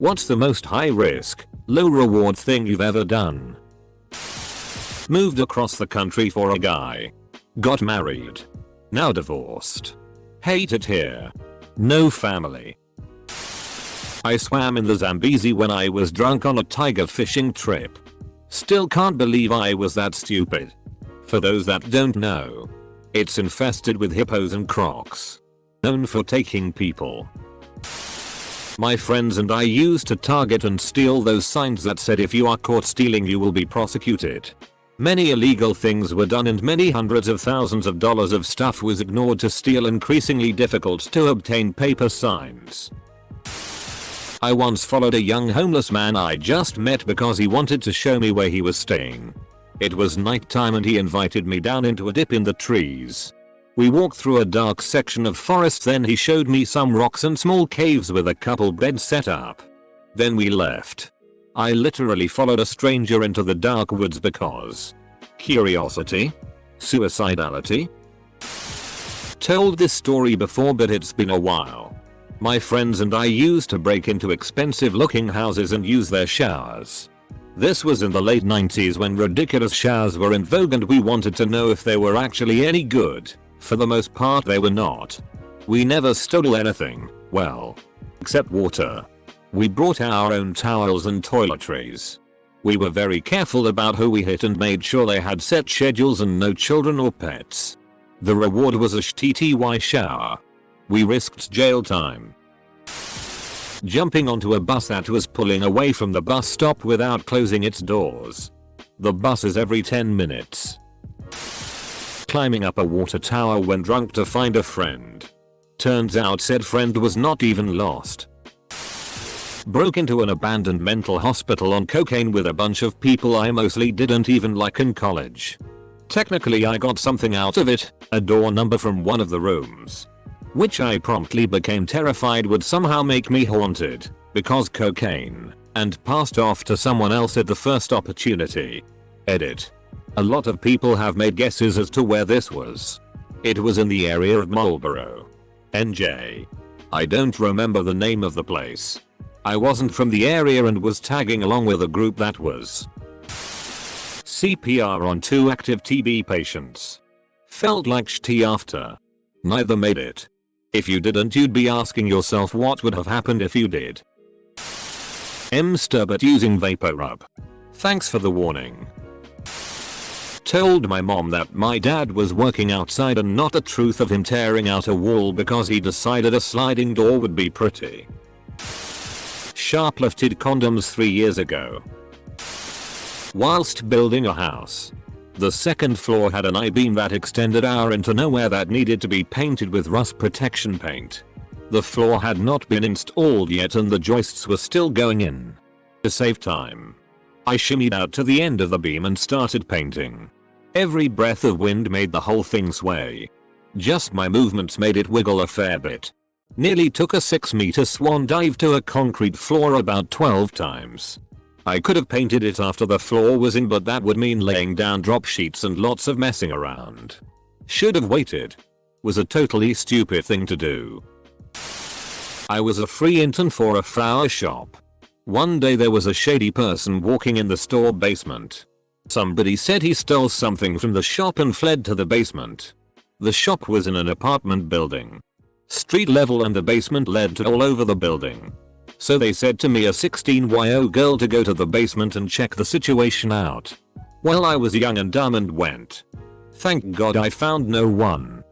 What's the most high risk, low reward thing you've ever done? Moved across the country for a guy. Got married. Now divorced. Hate it here. No family. I swam in the Zambezi when I was drunk on a tiger fishing trip. Still can't believe I was that stupid. For those that don't know, it's infested with hippos and crocs. Known for taking people. My friends and I used to target and steal those signs that said if you are caught stealing you will be prosecuted. Many illegal things were done and many hundreds of thousands of dollars of stuff was ignored to steal increasingly difficult to obtain paper signs. I once followed a young homeless man I just met because he wanted to show me where he was staying. It was nighttime and he invited me down into a dip in the trees. We walked through a dark section of forest, then he showed me some rocks and small caves with a couple beds set up. Then we left. I literally followed a stranger into the dark woods because curiosity? Suicidality? Told this story before but it's been a while. My friends and I used to break into expensive looking houses and use their showers. This was in the late 90s when ridiculous showers were in vogue and we wanted to know if they were actually any good. For the most part they were not. We never stole anything, well, except water. We brought our own towels and toiletries. We were very careful about who we hit and made sure they had set schedules and no children or pets. The reward was a shitty shower. We risked jail time. Jumping onto a bus that was pulling away from the bus stop without closing its doors. The bus is every 10 minutes. Climbing up a water tower when drunk to find a friend. Turns out said friend was not even lost. Broke into an abandoned mental hospital on cocaine with a bunch of people I mostly didn't even like in college. Technically I got something out of it, a door number from one of the rooms. Which I promptly became terrified would somehow make me haunted, because cocaine, and passed off to someone else at the first opportunity. Edit. A lot of people have made guesses as to where this was. It was in the area of Marlboro, NJ. I don't remember the name of the place. I wasn't from the area and was tagging along with a group that was CPR on 2 active TB patients. Felt like shitty after. Neither made it. If you didn't you'd be asking yourself what would have happened if you did. M. Sturbert using VapoRub. Thanks for the warning. Told my mom that my dad was working outside and not the truth of him tearing out a wall because he decided a sliding door would be pretty. Shoplifted condoms 3 years ago. Whilst building a house. The second floor had an I-beam that extended out into nowhere that needed to be painted with rust protection paint. The floor had not been installed yet and the joists were still going in. To save time, I shimmied out to the end of the beam and started painting. Every breath of wind made the whole thing sway. Just my movements made it wiggle a fair bit. Nearly took a 6-meter swan dive to a concrete floor about 12 times. I could have painted it after the floor was in, but that would mean laying down drop sheets and lots of messing around. Should have waited. Was a totally stupid thing to do. I was a free intern for a flower shop. One day there was a shady person walking in the store basement. Somebody said he stole something from the shop and fled to the basement. The shop was in an apartment building. Street level and the basement led to all over the building. So they said to me, a 16-year-old girl, to go to the basement and check the situation out. Well, I was young and dumb and went. Thank God I found no one.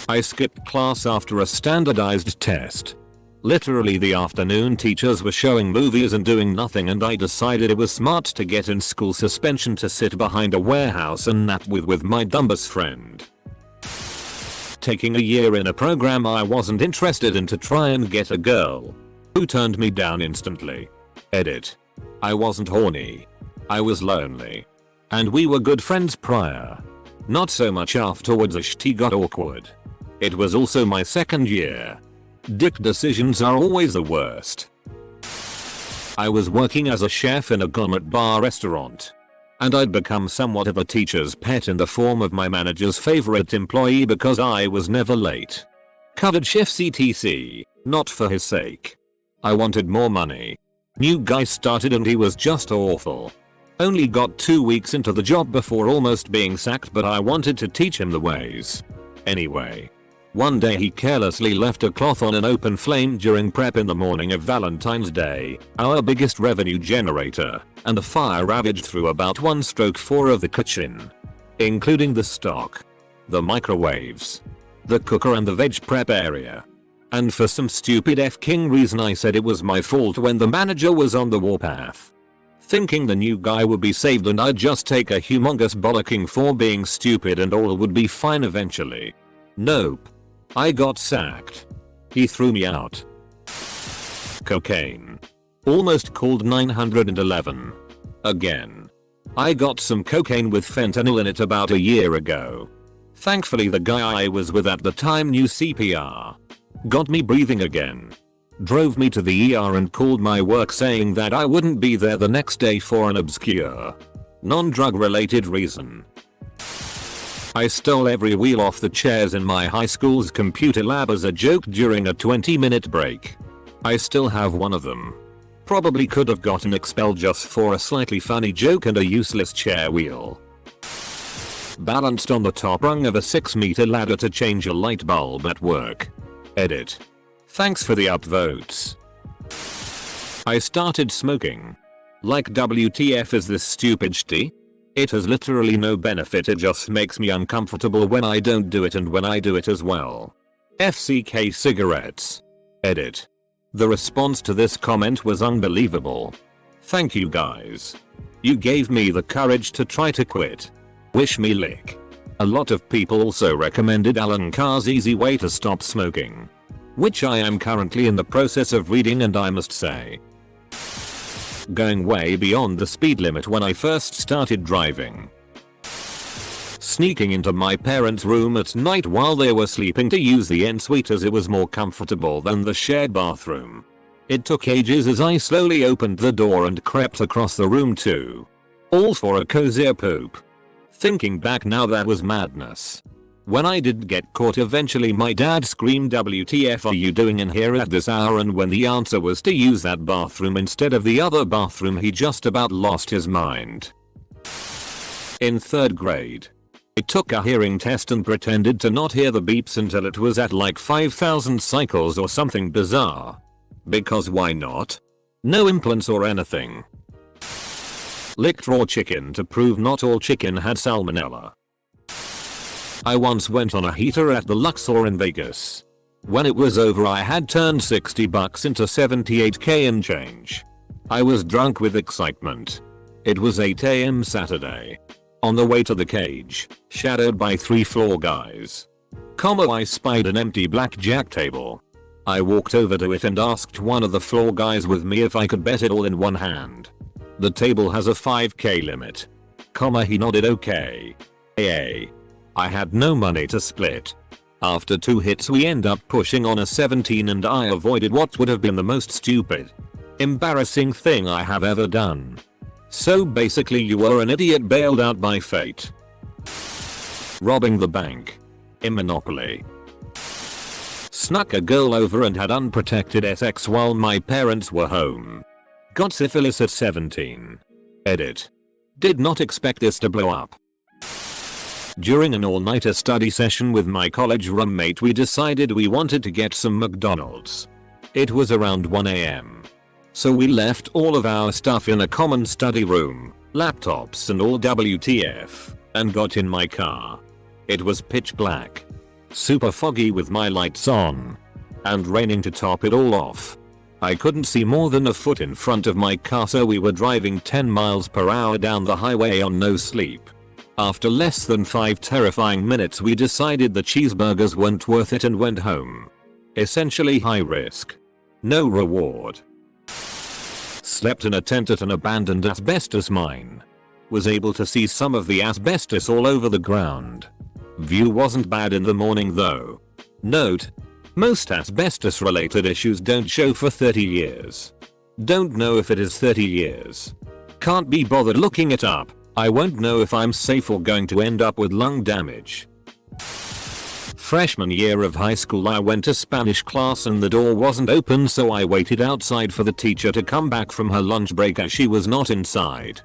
I skipped class after a standardized test. Literally the afternoon teachers were showing movies and doing nothing, and I decided it was smart to get in school suspension to sit behind a warehouse and nap with my dumbest friend. Taking a year in a program I wasn't interested in to try and get a girl, who turned me down instantly. Edit. I wasn't horny. I was lonely. And we were good friends prior. Not so much afterwards, as shit got awkward. It was also my second year. Dick decisions are always the worst. I was working as a chef in a gourmet bar restaurant. And I'd become somewhat of a teacher's pet in the form of my manager's favorite employee because I was never late. Covered shifts etc. Not for his sake. I wanted more money. New guy started and he was just awful. Only got 2 weeks into the job before almost being sacked, but I wanted to teach him the ways. Anyway. One day he carelessly left a cloth on an open flame during prep in the morning of Valentine's Day, our biggest revenue generator, and the fire ravaged through about 1/4 of the kitchen. Including the stock, the microwaves, the cooker and the veg prep area. And for some stupid f-king reason I said it was my fault when the manager was on the warpath. Thinking the new guy would be saved and I'd just take a humongous bollocking for being stupid and all would be fine eventually. Nope. I got sacked. He threw me out. Cocaine. Almost called 911. Again. I got some cocaine with fentanyl in it about a year ago. Thankfully the guy I was with at the time knew CPR. Got me breathing again. Drove me to the ER and called my work saying that I wouldn't be there the next day for an obscure, non-drug related reason. I stole every wheel off the chairs in my high school's computer lab as a joke during a 20-minute break. I still have one of them. Probably could have gotten expelled just for a slightly funny joke and a useless chair wheel. Balanced on the top rung of a 6-meter ladder to change a light bulb at work. Edit. Thanks for the upvotes. I started smoking. Like WTF is this stupid shitty? It has literally no benefit, it just makes me uncomfortable when I don't do it and when I do it as well. FCK cigarettes. Edit. The response to this comment was unbelievable. Thank you guys. You gave me the courage to try to quit. Wish me luck. A lot of people also recommended Alan Carr's Easy Way to Stop Smoking, which I am currently in the process of reading, and I must say, going way beyond the speed limit when I first started driving. Sneaking into my parents' room at night while they were sleeping to use the ensuite as it was more comfortable than the shared bathroom. It took ages as I slowly opened the door and crept across the room too. All for a cozier poop. Thinking back now, that was madness. When I did get caught, eventually my dad screamed, "WTF are you doing in here at this hour?" And when the answer was to use that bathroom instead of the other bathroom, he just about lost his mind. In 3rd grade, I took a hearing test and pretended to not hear the beeps until it was at like 5,000 cycles or something bizarre. Because why not? No implants or anything. Licked raw chicken to prove not all chicken had salmonella. I once went on a heater at the Luxor in Vegas. When it was over, I had turned $60 into $78k and change. I was drunk with excitement. It was 8 AM Saturday. On the way to the cage, shadowed by 3 floor guys. I spied an empty blackjack table. I walked over to it and asked one of the floor guys with me if I could bet it all in one hand. The table has a 5k limit. He nodded okay. I had no money to split. After 2 hits we end up pushing on a 17 and I avoided what would have been the most stupid, embarrassing thing I have ever done. So basically you were an idiot bailed out by fate. Robbing the bank. In Monopoly. Snuck a girl over and had unprotected sex while my parents were home. Got syphilis at 17. Edit. Did not expect this to blow up. During an all-nighter study session with my college roommate, we decided we wanted to get some McDonald's. It was around 1 AM. So we left all of our stuff in a common study room, laptops and all WTF, and got in my car. It was pitch black, super foggy with my lights on, and raining to top it all off. I couldn't see more than a foot in front of my car, so we were driving 10 miles per hour down the highway on no sleep. After less than 5 terrifying minutes we decided the cheeseburgers weren't worth it and went home. Essentially high risk, no reward. Slept in a tent at an abandoned asbestos mine. Was able to see some of the asbestos all over the ground. View wasn't bad in the morning though. Note: most asbestos related issues don't show for 30 years. Don't know if it is 30 years. Can't be bothered looking it up. I won't know if I'm safe or going to end up with lung damage. Freshman year of high school, I went to Spanish class and the door wasn't open, so I waited outside for the teacher to come back from her lunch break as she was not inside.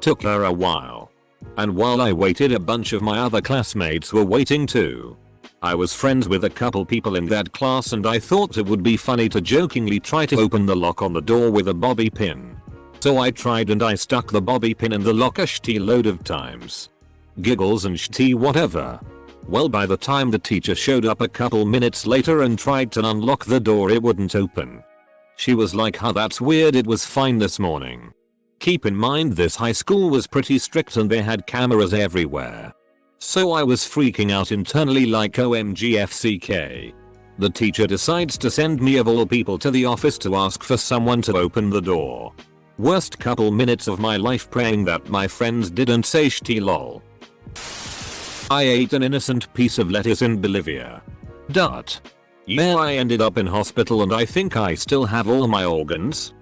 Took her a while. And while I waited, a bunch of my other classmates were waiting too. I was friends with a couple people in that class and I thought it would be funny to jokingly try to open the lock on the door with a bobby pin. So I tried and I stuck the bobby pin in the lock a shitty load of times. Giggles and shitty whatever. Well, by the time the teacher showed up a couple minutes later and tried to unlock the door, it wouldn't open. She was like, "Huh, that's weird, it was fine this morning." Keep in mind this high school was pretty strict and they had cameras everywhere. So I was freaking out internally like OMGFCK. The teacher decides to send me of all people to the office to ask for someone to open the door. Worst couple minutes of my life praying that my friends didn't say shitty lol. I ate an innocent piece of lettuce in Bolivia. Yeah, I ended up in hospital and I think I still have all my organs.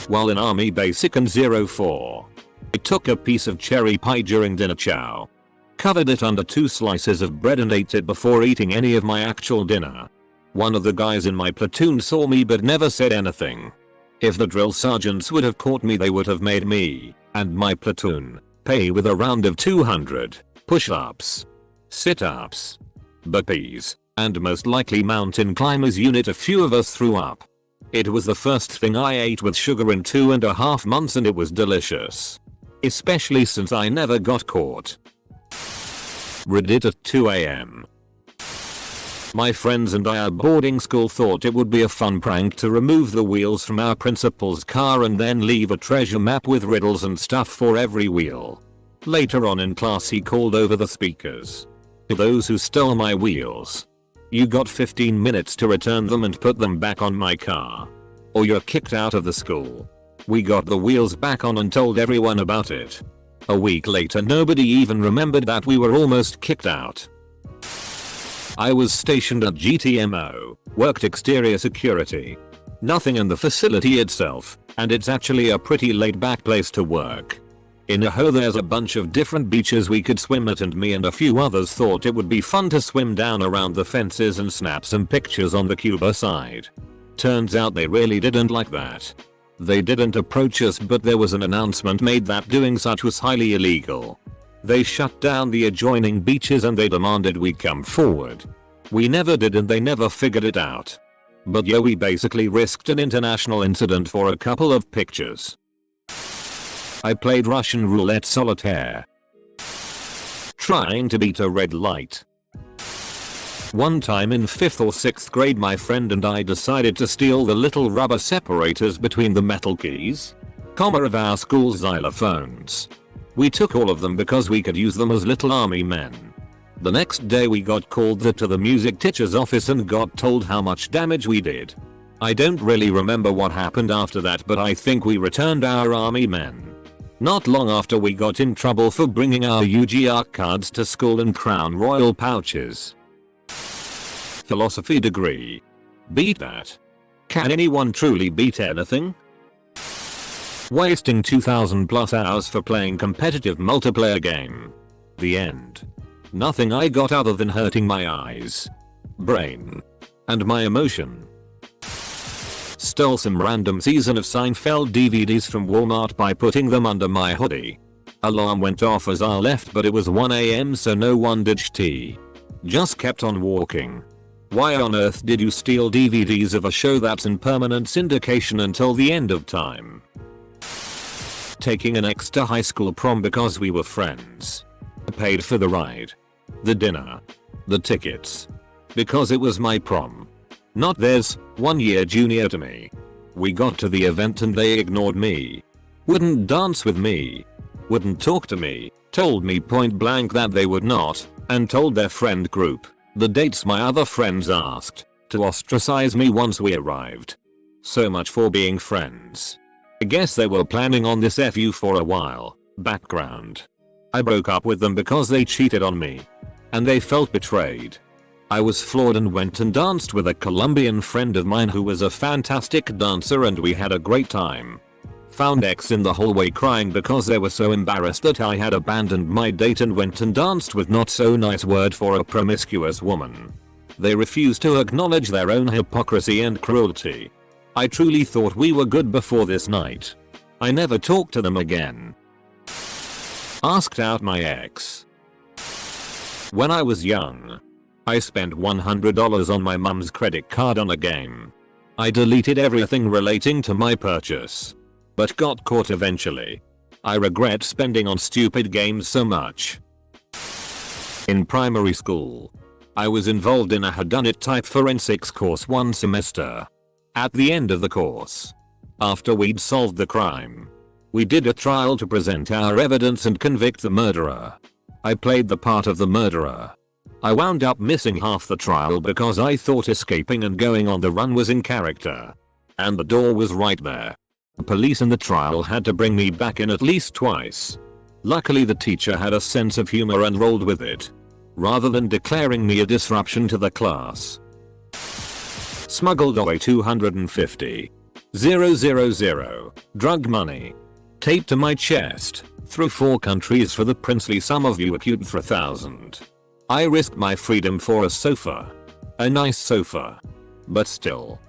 While in Army Basic and 04. I took a piece of cherry pie during dinner chow. Covered it under 2 slices of bread and ate it before eating any of my actual dinner. One of the guys in my platoon saw me but never said anything. If the drill sergeants would have caught me, they would have made me and my platoon pay with a round of 200 push-ups, sit-ups, burpees, and most likely mountain climbers unit. A few of us threw up. It was the first thing I ate with sugar in 2.5 months and it was delicious. Especially since I never got caught. Reddit at 2 AM. My friends and I at boarding school thought it would be a fun prank to remove the wheels from our principal's car and then leave a treasure map with riddles and stuff for every wheel. Later on in class he called over the speakers. "To those who stole my wheels, you got 15 minutes to return them and put them back on my car. Or you're kicked out of the school." We got the wheels back on and told everyone about it. A week later nobody even remembered that we were almost kicked out. I was stationed at GTMO, worked exterior security. Nothing in the facility itself, and it's actually a pretty laid back place to work. In Aho there's a bunch of different beaches we could swim at and me and a few others thought it would be fun to swim down around the fences and snap some pictures on the Cuba side. Turns out they really didn't like that. They didn't approach us, but there was an announcement made that doing such was highly illegal. They shut down the adjoining beaches and they demanded we come forward. We never did and they never figured it out. But yeah, we basically risked an international incident for a couple of pictures. I played Russian roulette solitaire. Trying to beat a red light. One time in 5th or 6th grade my friend and I decided to steal the little rubber separators between the metal keys, of our school's xylophones. We took all of them because we could use them as little army men. The next day we got called to the music teacher's office and got told how much damage we did. I don't really remember what happened after that, but I think we returned our army men. Not long after we got in trouble for bringing our UGR cards to school in Crown Royal pouches. Philosophy degree. Beat that. Can anyone truly beat anything? Wasting 2,000+ hours for playing competitive multiplayer game. The end. Nothing I got other than hurting my eyes, brain, and my emotion. Stole some random season of Seinfeld DVDs from Walmart by putting them under my hoodie. Alarm went off as I left, but it was 1 AM so no one did sh*t. Just kept on walking. Why on earth did you steal DVDs of a show that's in permanent syndication until the end of time? Taking an ex to high school prom because we were friends. I paid for the ride, the dinner, the tickets. Because it was my prom. Not theirs, 1 year junior to me. We got to the event and they ignored me. Wouldn't dance with me. Wouldn't talk to me. Told me point blank that they would not, and told their friend group, the dates my other friends asked, to ostracize me once we arrived. So much for being friends. I guess they were planning on this FU for a while. Background. I broke up with them because they cheated on me. And they felt betrayed. I was floored and went and danced with a Colombian friend of mine who was a fantastic dancer and we had a great time. Found ex in the hallway crying because they were so embarrassed that I had abandoned my date and went and danced with not so nice word for a promiscuous woman. They refused to acknowledge their own hypocrisy and cruelty. I truly thought we were good before this night. I never talked to them again. Asked out my ex. When I was young, I spent $100 on my mum's credit card on a game. I deleted everything relating to my purchase, but got caught eventually. I regret spending on stupid games so much. In primary school, I was involved in a whodunit type forensics course one semester. At the end of the course, after we'd solved the crime, we did a trial to present our evidence and convict the murderer. I played the part of the murderer. I wound up missing half the trial because I thought escaping and going on the run was in character. And the door was right there. The police in the trial had to bring me back in at least twice. Luckily the teacher had a sense of humor and rolled with it, rather than declaring me a disruption to the class. Smuggled away 250,000 drug money, taped to my chest, through 4 countries for the princely sum of $1,000. I risked my freedom for a sofa. A nice sofa. But still.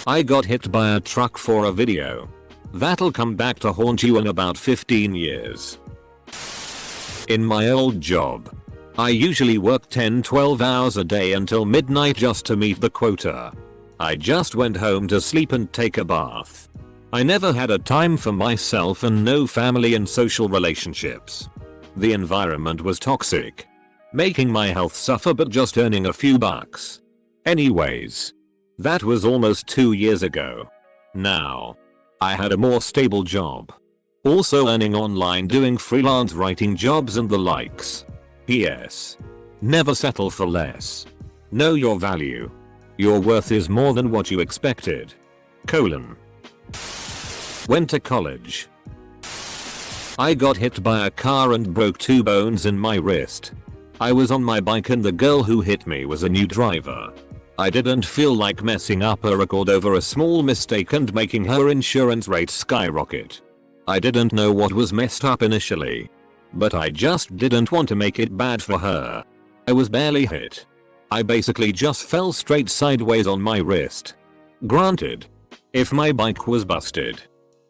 I got hit by a truck for a video. That'll come back to haunt you in about 15 years. In my old job, I usually work 10-12 hours a day until midnight just to meet the quota. I just went home to sleep and take a bath. I never had a time for myself and no family and social relationships. The environment was toxic, making my health suffer but just earning a few bucks. Anyways, that was almost 2 years ago. Now, I had a more stable job. Also earning online doing freelance writing jobs and the likes. P.S. Never settle for less. Know your value. Your worth is more than what you expected. Went to college. I got hit by a car and broke 2 bones in my wrist. I was on my bike and the girl who hit me was a new driver. I didn't feel like messing up her record over a small mistake and making her insurance rates skyrocket. I didn't know what was messed up initially, but I just didn't want to make it bad for her. I was barely hit. I basically just fell straight sideways on my wrist. Granted, if my bike was busted,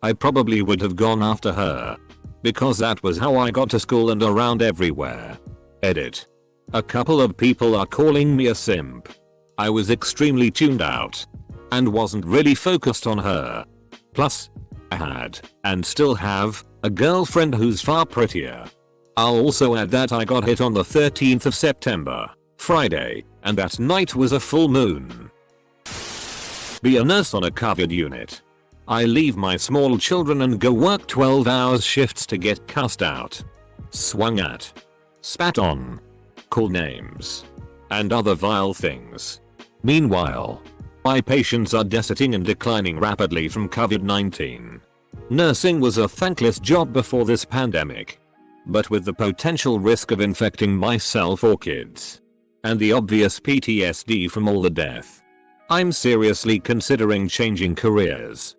I probably would have gone after her, because that was how I got to school and around everywhere. Edit. A couple of people are calling me a simp. I was extremely tuned out, and wasn't really focused on her. Plus, I had, and still have, a girlfriend who's far prettier. I'll also add that I got hit on the 13th of September, Friday, and that night was a full moon. Be a nurse on a covered unit. I leave my small children and go work 12-hour shifts to get cussed out, swung at, spat on, called names, and other vile things. Meanwhile, my patients are deserting and declining rapidly from COVID-19. Nursing was a thankless job before this pandemic, but with the potential risk of infecting myself or kids, and the obvious PTSD from all the death, I'm seriously considering changing careers.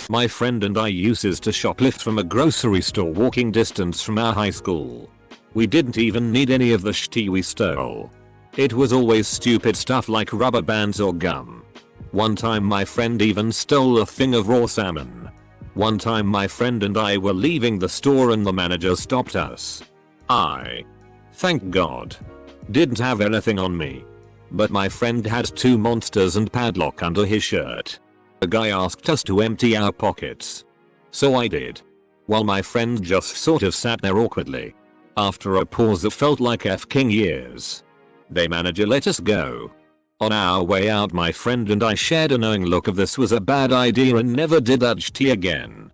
My friend and I used to shoplift from a grocery store walking distance from our high school. We didn't even need any of the shit we stole. It was always stupid stuff like rubber bands or gum. One time my friend even stole a thing of raw salmon. One time my friend and I were leaving the store and the manager stopped us. I, thank God, didn't have anything on me. But my friend had 2 monsters and padlock under his shirt. The guy asked us to empty our pockets. So I did. While my friend just sort of sat there awkwardly. After a pause that felt like f***ing years, the manager let us go. On our way out my friend and I shared a knowing look of this was a bad idea and never did that shit again.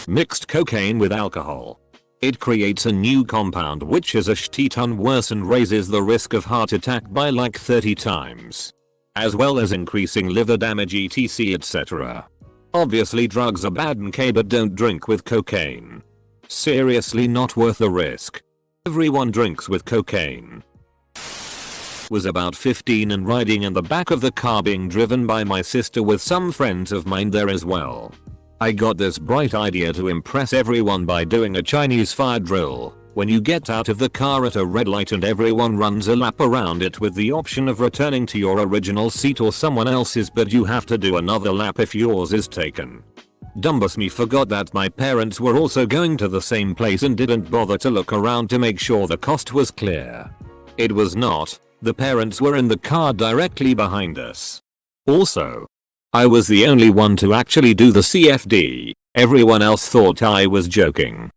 Mixed cocaine with alcohol. It creates a new compound which is a shit ton worse and raises the risk of heart attack by like 30 times. As well as increasing liver damage etc etc. Obviously drugs are bad and but don't drink with cocaine. Seriously not worth the risk. Everyone drinks with cocaine. Was about 15 and riding in the back of the car being driven by my sister with some friends of mine there as well. I got this bright idea to impress everyone by doing a Chinese fire drill. When you get out of the car at a red light and everyone runs a lap around it with the option of returning to your original seat or someone else's, but you have to do another lap if yours is taken. Dumbus me forgot that my parents were also going to the same place and didn't bother to look around to make sure the coast was clear. It was not. The parents were in the car directly behind us. Also, I was the only one to actually do the CFD. Everyone else thought I was joking.